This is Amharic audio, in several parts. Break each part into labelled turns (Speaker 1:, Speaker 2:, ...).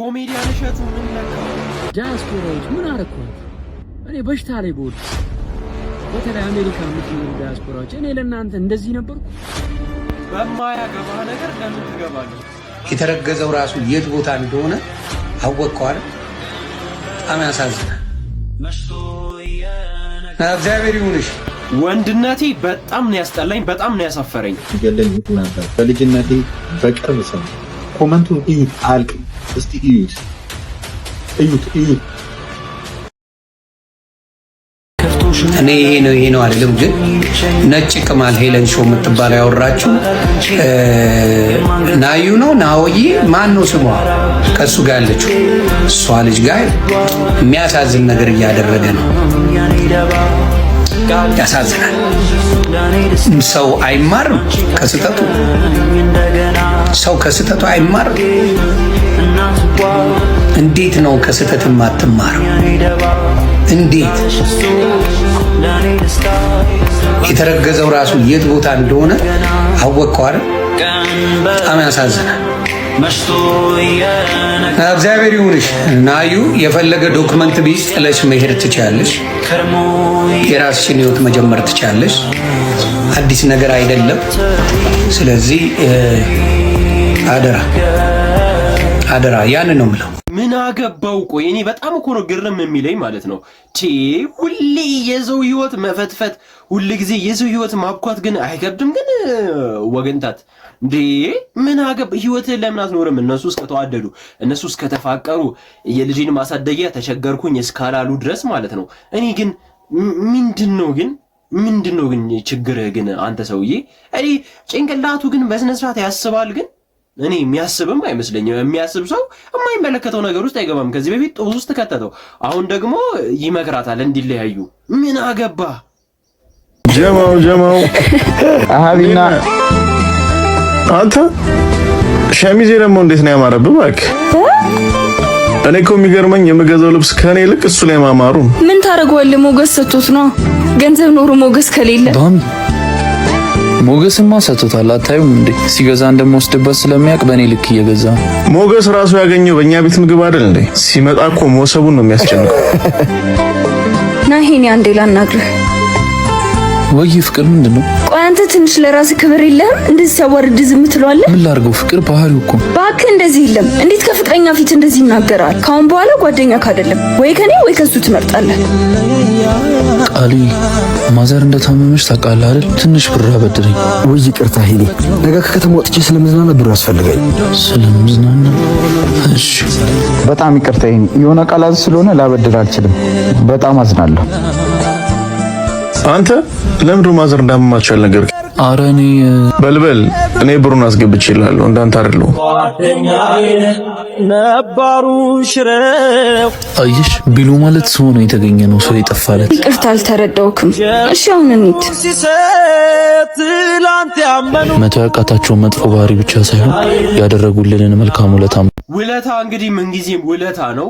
Speaker 1: ኮሜዲያን እሸቱ ምን ነካው?
Speaker 2: ዲያስፖራዎች ምን አረኳት? እኔ በሽታ ላይ ቦድ በተለይ አሜሪካ የምትኖሩ ዲያስፖራዎች እኔ ለእናንተ እንደዚህ ነበርኩ?
Speaker 1: በማያገባ ነገር ለምን ትገባለህ?
Speaker 3: የተረገዘው ራሱ የት ቦታ እንደሆነ አወቀው አይደል? በጣም ያሳዝናል። እግዚአብሔር ይሁንሽ።
Speaker 1: ወንድነቴ በጣም ነው ያስጠላኝ፣ በጣም ነው ያሳፈረኝ።
Speaker 4: ይገለኝ ነበር በልጅነቴ በቅርብ ሰው ኮመንቱን እዩት፣ አልቅም። እስቲ እዩት እዩት እዩት።
Speaker 3: እኔ ይሄ ነው አይደለም፣ ግን ነጭ ቅማል ሄለን ሾው የምትባለው ያወራችሁ ናዩ ነው ናኦይ ማን ነው ስሟ? ከሱ ጋር ያለችው እሷ ልጅ ጋር የሚያሳዝን ነገር እያደረገ ነው። ያሳዝናል። ሰው አይማርም ከስተቱ፣ ሰው ከስተቱ አይማርም። እንዴት ነው ከስተት የማትማረው? እንዴት የተረገዘው ራሱ የት ቦታ እንደሆነ አወቀው አይደል? በጣም ያሳዝናል። እግዚአብሔር ይሁንሽ ናዩ። የፈለገ ዶክመንት ቢስ ጥለሽ መሄድ ትችያለሽ። የራስሽን ህይወት መጀመር ትችያለሽ። አዲስ ነገር አይደለም። ስለዚህ አደራ ያን ነው የምለው።
Speaker 1: ምን አገባው? ቆይ እኔ በጣም እኮ ነው ግርም የሚለኝ ማለት ነው። ሁሌ የሰው ህይወት መፈትፈት፣ ሁሌ ጊዜ የሰው ህይወት ማብኳት ግን አይከብድም? ግን ወገንታት እንዴ ምን አገባ? ህይወትህን ለምን አትኖርም? እነሱ እስከተዋደዱ እነሱ እስከተፋቀሩ የልጅን ማሳደጊያ ተቸገርኩኝ እስካላሉ ድረስ ማለት ነው። እኔ ግን ምንድነው ግን ችግርህ ግን አንተ ሰውዬ? እኔ ጭንቅላቱ ግን በስነ ስርዓት ያስባል ግን እኔ የሚያስብም አይመስለኝም። የሚያስብ ሰው የማይመለከተው ነገር ውስጥ አይገባም። ከዚህ በፊት ጦስ ውስጥ ከተተው፣ አሁን ደግሞ ይመክራታል እንዲለያዩ። ምን አገባ?
Speaker 5: ጀማው አሃቢና አንተ ሸሚዜ ደግሞ እንዴት ነው ያማረብህ? እባክህ እኔ እኮ የሚገርመኝ የምገዛው ልብስ ከኔ ይልቅ እሱ ላይ ማማሩ።
Speaker 6: ምን ታደርገዋለህ? ሞገስ ሰጥቶት ነው። ገንዘብ ኖሮ ሞገስ ከሌለ
Speaker 7: ሞገስማ ሰጥቶታል። አታዩም እንዴ? ሲገዛ እንደምወስድበት ስለሚያውቅ በእኔ ልክ እየገዛ ነው።
Speaker 5: ሞገስ ራሱ ያገኘው በእኛ ቤት ምግብ አይደል እንዴ? ሲመጣ እኮ ሞሰቡን ነው የሚያስጨንቀው።
Speaker 6: ና ይሄኔ አንዴ ላናግርህ።
Speaker 7: ወይ ፍቅር ምንድን ነው?
Speaker 6: ቆይ አንተ ትንሽ ለራስህ ክብር የለህም? እንደዚህ ሲያዋርድ ዝም ትለዋለህ?
Speaker 7: ምን ላድርገው? ፍቅር ባህሪው እኮ
Speaker 6: እባክህ እንደዚህ የለም። እንዴት ከፍቅረኛ ፊት እንደዚህ ይናገራል? ካሁን በኋላ ጓደኛ ካደለም ወይ ከኔ ወይ ከሱ ትመርጣለህ።
Speaker 7: ቃሊ ማዘር እንደታመመች ታውቃለህ አይደል? ትንሽ ብር አበድረኝ።
Speaker 8: ወይ ይቅርታ ሄሊ፣ ነገ ከከተማ ወጥቼ ስለምዝናና ብር ያስፈልገኝ።
Speaker 7: ስለምዝናና? እሺ
Speaker 8: በጣም ይቅርታ ሄሊ፣ የሆነ ቃላት ስለሆነ ላበድር አልችልም። በጣም አዝናለሁ።
Speaker 5: አንተ ለምንድነው ማዘር እንዳመማቸው ያልነገር?
Speaker 7: ኧረ እኔ
Speaker 5: በልበል፣ እኔ ብሩን አስገብቼ እላለሁ። እንዳንተ አይደለሁም።
Speaker 7: አየሽ ቢሉ ማለት ሰው ነው የተገኘ ነው ሰው የጠፋለት።
Speaker 6: ይቅርታ አልተረዳውክም። እሺ አሁን እንሂድ።
Speaker 7: መቶ ያቃታቸው መጥፎ ባህሪ ብቻ ሳይሆን ያደረጉልንን መልካም ውለታ
Speaker 1: እንግዲህ ምንጊዜም ውለታ ነው።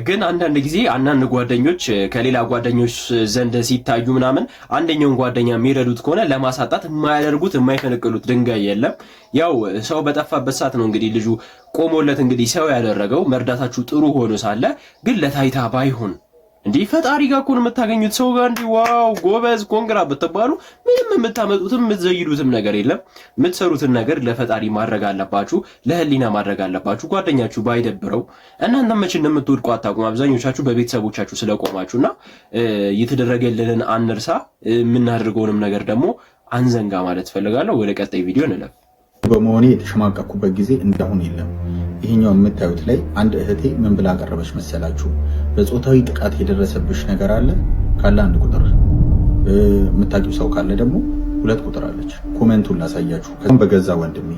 Speaker 1: ግን አንዳንድ ጊዜ አንዳንድ ጓደኞች ከሌላ ጓደኞች ዘንድ ሲታዩ ምናምን አንደኛውን ጓደኛ የሚረዱት ከሆነ ለማሳጣት የማያደርጉት የማይፈነቅሉት ድንጋይ የለም። ያው ሰው በጠፋበት ሰዓት ነው እንግዲህ ልጁ ቆሞለት እንግዲህ ሰው ያደረገው። መርዳታችሁ ጥሩ ሆኖ ሳለ ግን ለታይታ ባይሆን እንዲህ ፈጣሪ ጋር እኮ ነው የምታገኙት። ሰው ጋር እንዲህ ዋው ጎበዝ ኮንግራ ብትባሉ ምንም የምታመጡትም የምትዘይዱትም ነገር የለም። የምትሰሩትን ነገር ለፈጣሪ ማድረግ አለባችሁ፣ ለህሊና ማድረግ አለባችሁ። ጓደኛችሁ ባይደብረው እናንተ መቼ እንደምትወድቁ አታውቁም። አብዛኞቻችሁ በቤተሰቦቻችሁ ስለቆማችሁና የተደረገልንን አንርሳ፣ የምናደርገውንም ነገር ደግሞ አንዘንጋ ማለት ፈልጋለሁ። ወደ ቀጣይ ቪዲዮ እንለፍ።
Speaker 4: በመሆኔ የተሸማቀኩበት ጊዜ እንዳሁን የለም። ይሄኛው የምታዩት ላይ አንድ እህቴ ምን ብላ አቀረበች መሰላችሁ? በጾታዊ ጥቃት የደረሰብሽ ነገር አለ ካለ አንድ ቁጥር፣ የምታውቂው ሰው ካለ ደግሞ 2 ቁጥር አለች። ኮሜንቱን ላሳያችሁ። ከዛም በገዛ ወንድሜ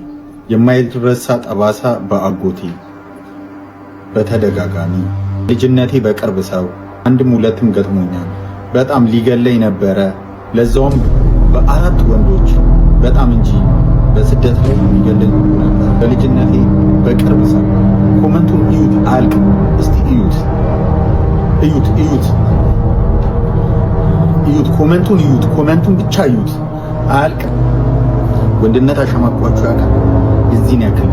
Speaker 4: የማይረሳ ጠባሳ በአጎቴ በተደጋጋሚ ልጅነቴ በቅርብ ሰው አንድም 2ም ገጥሞኛል። በጣም ሊገለኝ ነበረ፣ ለዛውም በ4 ወንዶች በጣም እንጂ በስደት ላይ ሊገለኝ ነበር። በልጅነቴ በቅርብ ሰው ኮመንቱን እዩት፣ አልቅም። እስቲ እዩት እዩት እዩት እዩት፣ ኮመንቱን እዩት፣ ኮመንቱን ብቻ እዩት፣ አልቅም። ወንድነት አሸማቋችሁ ያውቃል? እዚህን ያክል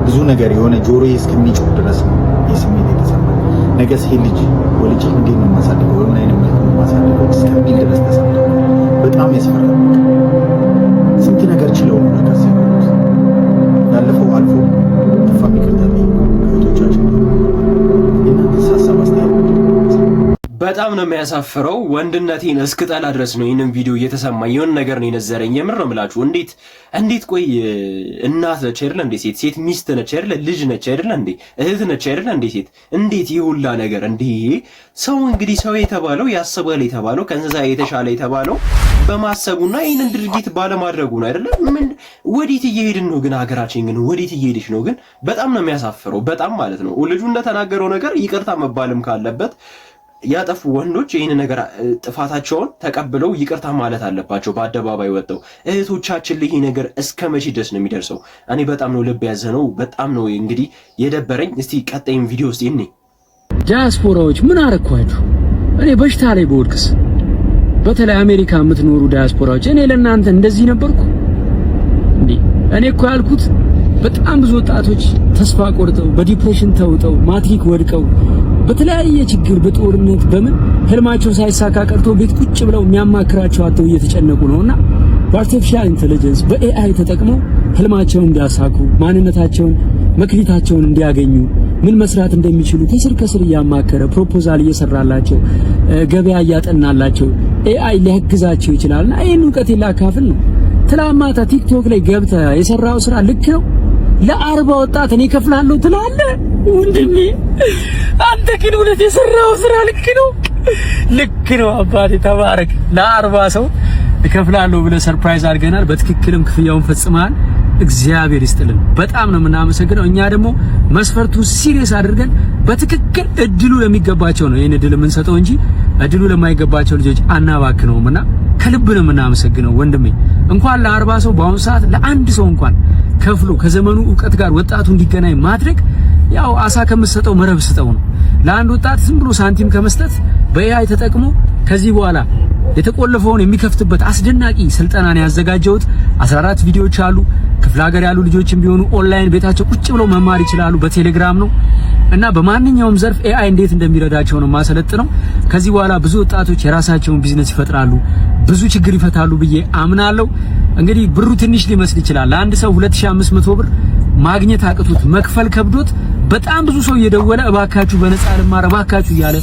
Speaker 4: ብዙ ነገር የሆነ ጆሮዬ እስከሚጮህ ድረስ ነው የስሜት የተሰማኝ። ነገስ ይሄ ልጅ ወልጄ እንዴት ነው የማሳድገው፣ በምን አይነት መልኩ ነው የማሳድገው እስከሚል ድረስ ተሰምቶኝ በጣም ያስፈራል። ስንት ነገር ችለው ነው ለካስ ያለፈው አልፎ ተፋሚ ከታለ እህቶቻችን የእናንተ ሀሳብ አስተያየት
Speaker 1: በጣም ነው የሚያሳፍረው። ወንድነቴን እስክጠላ ድረስ ነው ይህንን ቪዲዮ እየተሰማኝ የሆነ ነገር ነው የነዘረኝ። የምር ነው የምላችሁ። እንዴት ቆይ እናት ነች አይደለ እንዴ? ሴት ሚስት ነች አይደለ? ልጅ ነች አይደለ እንዴ? እህት ነች አይደለ እንዴ? ሴት እንዴት ይሁላ ነገር እንዴ? ሰው እንግዲህ ሰው የተባለው ያስባል የተባለው ከእንስሳ የተሻለ የተባለው በማሰቡና ይህንን ድርጊት ባለማድረጉ ነው አይደለ? ምን ወዴት እየሄድን ነው ግን? ሀገራችን ግን ወዴት እየሄደች ነው ግን? በጣም ነው የሚያሳፍረው። በጣም ማለት ነው። ልጁ እንደተናገረው ነገር ይቅርታ መባልም ካለበት ያጠፉ ወንዶች ይህን ነገር ጥፋታቸውን ተቀብለው ይቅርታ ማለት አለባቸው። በአደባባይ ወጥተው እህቶቻችን ላይ ይሄ ነገር እስከ መቼ ድረስ ነው የሚደርሰው? እኔ በጣም ነው ልብ ያዘነው። በጣም ነው እንግዲህ የደበረኝ። እስቲ ቀጣይም ቪዲዮ ውስጥ እኔ
Speaker 2: ዲያስፖራዎች ምን አረኳችሁ? እኔ በሽታ ላይ በወድቅስ? በተለይ አሜሪካ የምትኖሩ ዲያስፖራዎች እኔ ለእናንተ እንደዚህ ነበርኩ እንዴ? እኔ እኮ ያልኩት በጣም ብዙ ወጣቶች ተስፋ ቆርጠው በዲፕሬሽን ተውጠው ማትሪክ ወድቀው በተለያየ ችግር በጦርነት በምን ህልማቸው ሳይሳካ ቀርቶ ቤት ቁጭ ብለው የሚያማክራቸው አጥተው እየተጨነቁ ነውና በአርቲፊሻል ኢንተለጀንስ በኤአይ ተጠቅመው ህልማቸውን እንዲያሳኩ ማንነታቸውን መክሊታቸውን እንዲያገኙ ምን መስራት እንደሚችሉ ከስር እያማከረ ፕሮፖዛል እየሰራላቸው ገበያ እያጠናላቸው ኤአይ ሊያግዛቸው ይችላልና ይሄን ዕውቀት ላካፍል ነው። ትላማታ ቲክቶክ ላይ ገብተ የሰራው ስራ ልክ ነው ለ40 ወጣት እኔ ከፍላለሁ ትላለህ ወንድሜ። አንተ ግን እውነት የሰራው ስራ ልክ ነው አባቴ ተባረክ። ለ40 ሰው እከፍላለሁ ብለህ ሰርፕራይዝ አድርገናል። በትክክልም ክፍያውን ፈጽመሃል። እግዚአብሔር ይስጥልን። በጣም ነው የምናመሰግነው። እኛ ደግሞ መስፈርቱ ሲሪየስ አድርገን በትክክል እድሉ ለሚገባቸው ነው ይሄን እድል የምንሰጠው እንጂ እድሉ ለማይገባቸው ልጆች አናባክነውምና ከልብ ነው የምናመሰግነው ወንድሜ። እንኳን ለ40 ሰው በአሁኑ ሰዓት ለአንድ ሰው እንኳን ከፍሎ ከዘመኑ ዕውቀት ጋር ወጣቱ እንዲገናኝ ማድረግ ያው አሳ ከምትሰጠው መረብ ስጠው ነው። ለአንድ ወጣት ዝም ብሎ ሳንቲም ከመስጠት በኤአይ ተጠቅሞ ከዚህ በኋላ የተቆለፈውን የሚከፍትበት አስደናቂ ስልጠናን ያዘጋጀሁት 14 ቪዲዮዎች አሉ። ክፍለ ሀገር ያሉ ልጆችም ቢሆኑ ኦንላይን ቤታቸው ቁጭ ብለው መማር ይችላሉ። በቴሌግራም ነው እና በማንኛውም ዘርፍ ኤአይ እንዴት እንደሚረዳቸው ነው ማሰለጥነው። ከዚህ በኋላ ብዙ ወጣቶች የራሳቸውን ቢዝነስ ይፈጥራሉ፣ ብዙ ችግር ይፈታሉ ብዬ አምናለሁ። እንግዲህ ብሩ ትንሽ ሊመስል ይችላል። ለአንድ ሰው 2500 ብር ማግኘት አቅቶት መክፈል ከብዶት በጣም ብዙ ሰው እየደወለ እባካችሁ በነፃ ልማር እባካችሁ እያለ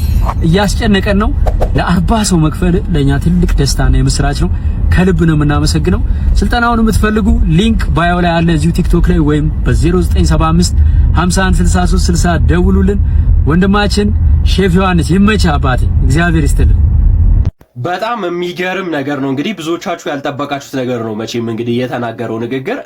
Speaker 2: እያስጨነቀን ነው። ለ40 ሰው መክፈል ለኛ ትልቅ ደስታና የምስራች ነው። ከልብ ነው የምናመሰግነው። ስልጠናውን የምትፈልጉ ሊንክ ባዮ ላይ አለ እዚሁ ቲክቶክ ላይ ወይም በ0975 516360 ደውሉልን። ወንድማችን ሼፍ ዮሐንስ ይመቻ አባቴ፣ እግዚአብሔር ይስጥልን።
Speaker 1: በጣም የሚገርም ነገር ነው። እንግዲህ ብዙዎቻችሁ ያልጠበቃችሁት ነገር ነው መቼም እንግዲህ የተናገረው ንግግር።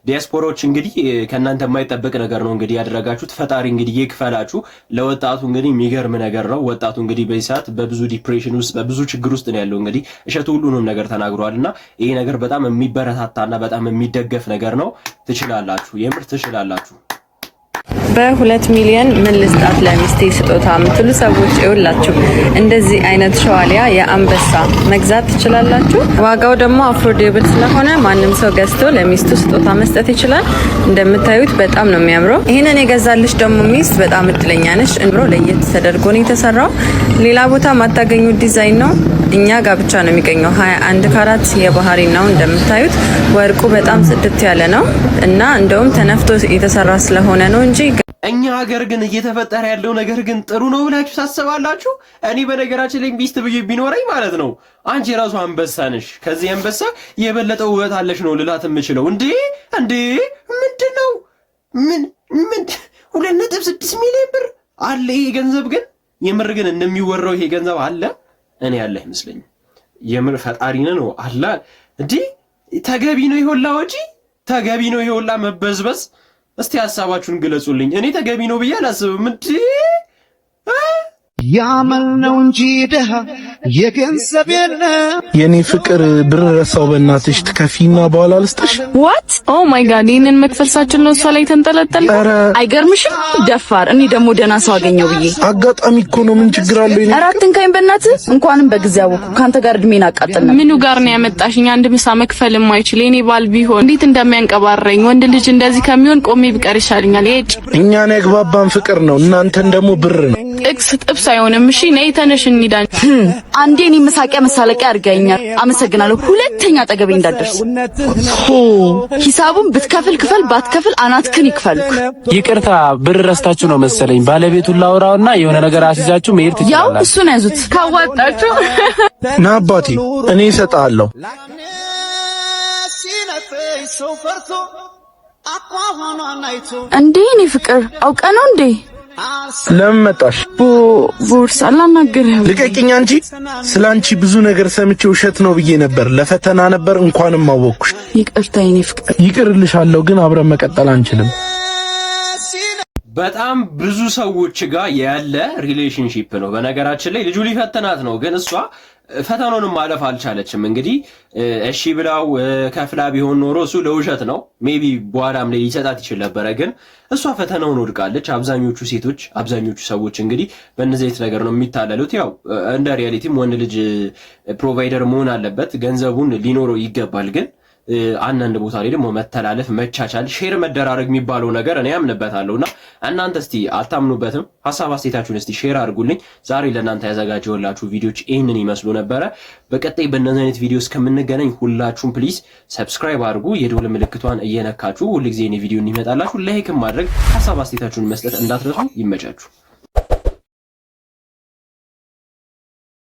Speaker 1: ዲያስፖራዎች እንግዲህ ከእናንተ የማይጠበቅ ነገር ነው እንግዲህ ያደረጋችሁት። ፈጣሪ እንግዲህ ይክፈላችሁ። ለወጣቱ እንግዲህ የሚገርም ነገር ነው። ወጣቱ እንግዲህ በዚህ ሰዓት በብዙ ዲፕሬሽን ውስጥ በብዙ ችግር ውስጥ ነው ያለው። እንግዲህ እሸቱ ሁሉንም ነገር ተናግሯልና ይሄ ነገር በጣም የሚበረታታና በጣም የሚደገፍ ነገር ነው። ትችላላችሁ፣ የምር ትችላላችሁ።
Speaker 9: በ2 ሚሊዮን ምን ልስጣት ለሚስቴ ስጦታ የምትሉ ሰዎች ይውላችሁ እንደዚህ አይነት ሸዋሊያ የአንበሳ መግዛት ትችላላችሁ። ዋጋው ደግሞ አፎርዴብል ስለሆነ ማንም ሰው ገዝቶ ለሚስቱ ስጦታ መስጠት ይችላል። እንደምታዩት በጣም ነው የሚያምረው። ይሄንን የገዛልሽ ደግሞ ሚስት በጣም እድለኛ ነሽ። እንብሮ ለየት ተደርጎ ነው የተሰራው። ሌላ ቦታ ማታገኙት ዲዛይን ነው። እኛ ጋር ብቻ ነው የሚገኘው። 21 ካራት የባህሪ ነው። እንደምታዩት ወርቁ በጣም ጽድት ያለ ነው እና እንደውም ተነፍቶ የተሰራ ስለሆነ ነው እንጂ
Speaker 1: እኛ ሀገር ግን እየተፈጠረ ያለው ነገር ግን ጥሩ ነው ብላችሁ ታስባላችሁ? እኔ በነገራችን ላይ ሚስት ብዬ ቢኖረኝ ማለት ነው አንቺ የራሱ አንበሳ ነሽ፣ ከዚህ አንበሳ የበለጠ ውበት አለሽ ነው ልላት የምችለው። እንዴ ምንድነው? ምን 2.6 ሚሊዮን ብር አለ ይሄ ገንዘብ። ግን የምር ግን እንደሚወራው ይሄ ገንዘብ አለ? እኔ ያለ አይመስለኝም። የምር ፈጣሪነ ነው አላ። እንዴ ተገቢ ነው ይሆላ ወጪ? ተገቢ ነው ይሆላ መበዝበዝ? እስቲ ሐሳባችሁን ግለጹልኝ። እኔ ተገቢ ነው ብዬ አላስብም። እንዴ
Speaker 10: ያመል ነው እንጂ ደሃ የገንዘብ የለ
Speaker 5: የኔ ፍቅር ብር ረሳው በእናትሽ ትከፊና በኋላ ልስጥሽ።
Speaker 6: ዋት ኦ ማይ ጋድ ይሄንን መክፈልሳችን ነው እሷ ላይ ተንጠለጠለ። አይገርምሽም? ደፋር። እኔ ደግሞ ደህና ሰው አገኘው ብዬ
Speaker 5: አጋጣሚ እኮ ነው። ምን ችግር አለው? እኔ
Speaker 6: አራትን ካይን በእናትህ እንኳንም በጊዜ አወኩ። ካንተ ጋር እድሜን አቃጠልና
Speaker 9: ምኑ ጋር ነው ያመጣሽኝ? አንድ ምሳ መክፈል የማይችል የኔ ባል ቢሆን እንዴት እንደሚያንቀባረኝ ወንድ ልጅ እንደዚህ ከሚሆን ቆሜ ቢቀር ይሻልኛል። እጭ
Speaker 5: እኛን ያግባባን ፍቅር ነው፣ እናንተን ደግሞ ብር ነው።
Speaker 9: ጥቅስ ጥብስ አይሆንም። እሺ ነይ ተነሽ እንሂዳን።
Speaker 6: አንዴ እኔ መሳቂያ መሳለቂያ አድርገኛል። አመሰግናለሁ። ሁለተኛ አጠገቤ እንዳትደርስ። ሂሳቡን ብትከፍል ክፈል፣ ባትከፍል አናትክን ይክፈልኩ።
Speaker 2: ይቅርታ ብር ረስታችሁ ነው መሰለኝ። ባለቤቱን ላውራውና የሆነ ነገር አስይዛችሁ መሄድ ትችላላችሁ።
Speaker 6: ያው እሱን ያዙት ካዋጣችሁ።
Speaker 5: ና አባቴ እኔ እሰጥሃለሁ።
Speaker 6: እንዴ እኔ ፍቅር አውቀ ነው እንዴ?
Speaker 5: ለምን መጣሽ?
Speaker 6: ቦርሳ አላናገርህም።
Speaker 5: ልቀቂኝ አንቺ። ስላንቺ ብዙ ነገር ሰምቼ ውሸት ነው ብዬ ነበር። ለፈተና ነበር። እንኳንም አወቅኩሽ።
Speaker 6: ይቅርታ የኔ ፍቅር።
Speaker 5: ይቅርልሻለሁ፣ ግን አብረን መቀጠል አንችልም።
Speaker 1: በጣም ብዙ ሰዎች ጋር ያለ ሪሌሽንሺፕ ነው። በነገራችን ላይ ልጁ ሊፈተናት ነው፣ ግን እሷ ፈተናውንም ማለፍ አልቻለችም። እንግዲህ እሺ ብላው ከፍላ ቢሆን ኖሮ እሱ ለውሸት ነው ሜቢ በኋላም ላይ ሊሰጣት ይችል ነበረ፣ ግን እሷ ፈተናውን ወድቃለች። አብዛኞቹ ሴቶች አብዛኞቹ ሰዎች እንግዲህ በእነዚህ አይነት ነገር ነው የሚታለሉት። ያው እንደ ሪያሊቲም ወንድ ልጅ ፕሮቫይደር መሆን አለበት፣ ገንዘቡን ሊኖረው ይገባል። ግን አንዳንድ ቦታ ላይ ደግሞ መተላለፍ፣ መቻቻል፣ ሼር መደራረግ የሚባለው ነገር እኔ ያምንበታለሁና እናንተ እስቲ አታምኑበትም? ሐሳብ አስተያየታችሁን እስቲ ሼር አድርጉልኝ። ዛሬ ለእናንተ ያዘጋጀሁላችሁ ቪዲዮዎች ይህንን ይመስሉ ነበረ። በቀጣይ በእነዚህ አይነት ቪዲዮስ ከምንገናኝ ሁላችሁም ፕሊዝ ሰብስክራይብ አድርጉ፣ የደወል ምልክቷን እየነካችሁ ሁልጊዜ እኔ ቪዲዮ እንዲመጣላችሁ ላይክም ማድረግ ሐሳብ አስተያየታችሁን መስጠት እንዳትረሱ። ይመቻችሁ።